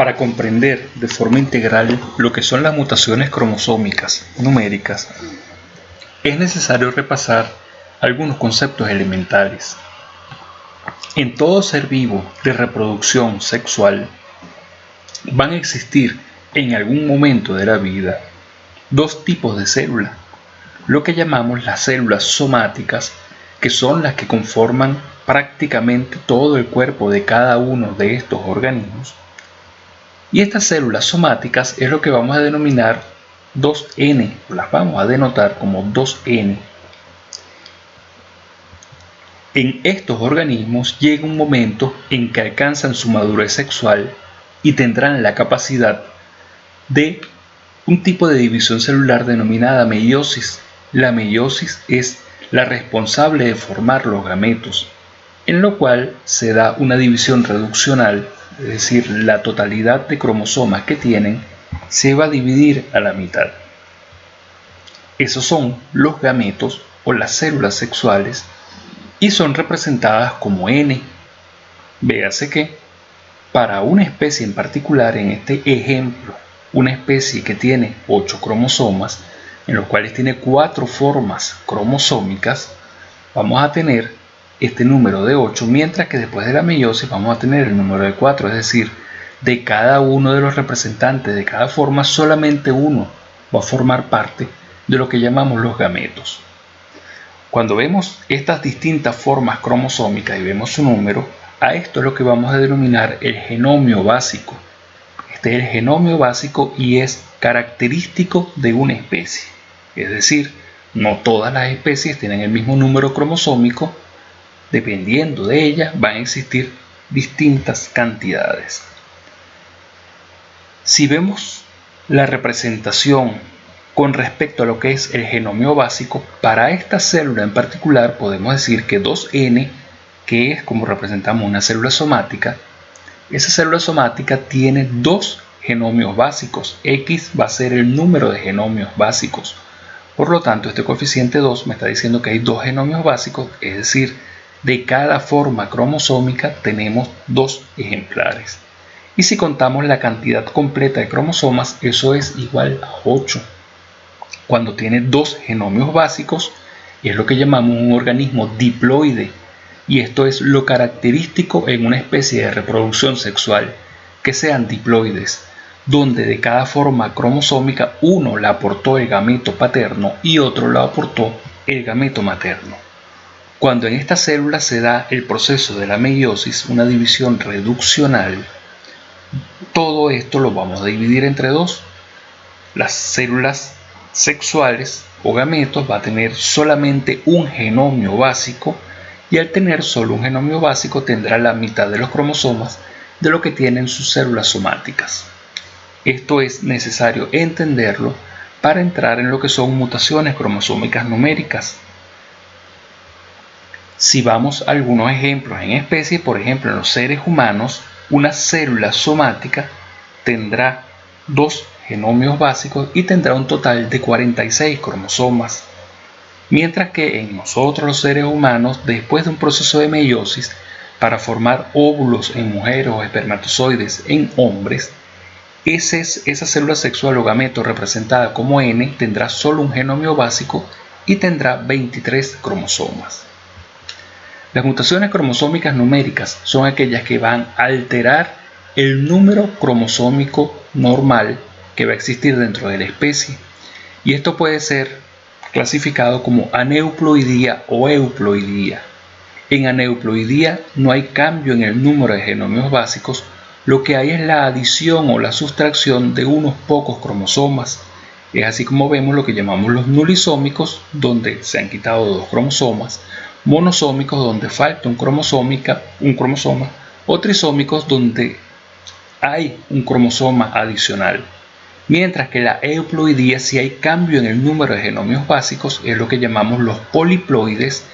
Para comprender de forma integral lo que son las mutaciones cromosómicas numéricas, es necesario repasar algunos conceptos elementales. En todo ser vivo de reproducción sexual van a existir en algún momento de la vida dos tipos de células, lo que llamamos las células somáticas, que son las que conforman prácticamente todo el cuerpo de cada uno de estos organismos. Y estas células somáticas es lo que vamos a denominar 2N, las vamos a denotar como 2N. En estos organismos llega un momento en que alcanzan su madurez sexual y tendrán la capacidad de un tipo de división celular denominada meiosis. La meiosis es la responsable de formar los gametos, en lo cual se da una división reduccional, es decir, la totalidad de cromosomas que tienen se va a dividir a la mitad. Esos son los gametos o las células sexuales y son representadas como N. Véase que para una especie en particular, en este ejemplo, una especie que tiene 8 cromosomas, en los cuales tiene 4 formas cromosómicas, vamos a tener este número de 8, mientras que después de la meiosis vamos a tener el número de 4, es decir, de cada uno de los representantes de cada forma, solamente uno va a formar parte de lo que llamamos los gametos. Cuando vemos estas distintas formas cromosómicas y vemos su número, a esto es lo que vamos a denominar el genomio básico. Este es el genomio básico y es característico de una especie. Es decir, no todas las especies tienen el mismo número cromosómico. Dependiendo de ellas van a existir distintas cantidades. Si vemos la representación con respecto a lo que es el genomio básico, para esta célula en particular podemos decir que 2N, que es como representamos una célula somática, esa célula somática tiene dos genomios básicos. X va a ser el número de genomios básicos. Por lo tanto, este coeficiente 2 me está diciendo que hay dos genomios básicos, es decir, de cada forma cromosómica tenemos 2 ejemplares. Y si contamos la cantidad completa de cromosomas, eso es igual a 8. Cuando tiene 2 genomios básicos, es lo que llamamos un organismo diploide. Y esto es lo característico en una especie de reproducción sexual, que sean diploides, donde de cada forma cromosómica uno la aportó el gameto paterno y otro la aportó el gameto materno. Cuando en esta célula se da el proceso de la meiosis, una división reduccional, todo esto lo vamos a dividir entre dos. Las células sexuales o gametos va a tener solamente un genomio básico y al tener solo un genomio básico tendrá la mitad de los cromosomas de lo que tienen sus células somáticas. Esto es necesario entenderlo para entrar en lo que son mutaciones cromosómicas numéricas. Si vamos a algunos ejemplos en especies, por ejemplo en los seres humanos, una célula somática tendrá 2 genomios básicos y tendrá un total de 46 cromosomas. Mientras que en nosotros los seres humanos, después de un proceso de meiosis, para formar óvulos en mujeres o espermatozoides en hombres, esa célula sexual o gameto representada como N tendrá solo un genomio básico y tendrá 23 cromosomas. Las mutaciones cromosómicas numéricas son aquellas que van a alterar el número cromosómico normal que va a existir dentro de la especie. Y esto puede ser clasificado como aneuploidía o euploidía. En aneuploidía no hay cambio en el número de genomios básicos, lo que hay es la adición o la sustracción de unos pocos cromosomas. Es así como vemos lo que llamamos los nulisómicos, donde se han quitado 2 cromosomas, monosómicos donde falta un cromosoma, o trisómicos donde hay un cromosoma adicional. Mientras que la euploidía, si hay cambio en el número de genomios básicos, es lo que llamamos los poliploides,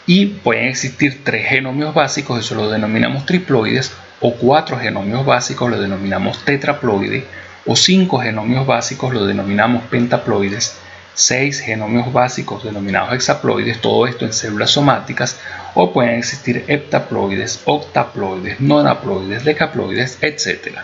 y pueden existir 3 genomios básicos, eso lo denominamos triploides, o 4 genomios básicos, lo denominamos tetraploides, o 5 genomios básicos, lo denominamos pentaploides, 6 genomios básicos denominados hexaploides, todo esto en células somáticas, o pueden existir heptaploides, octaploides, nonaploides, decaploides, etc.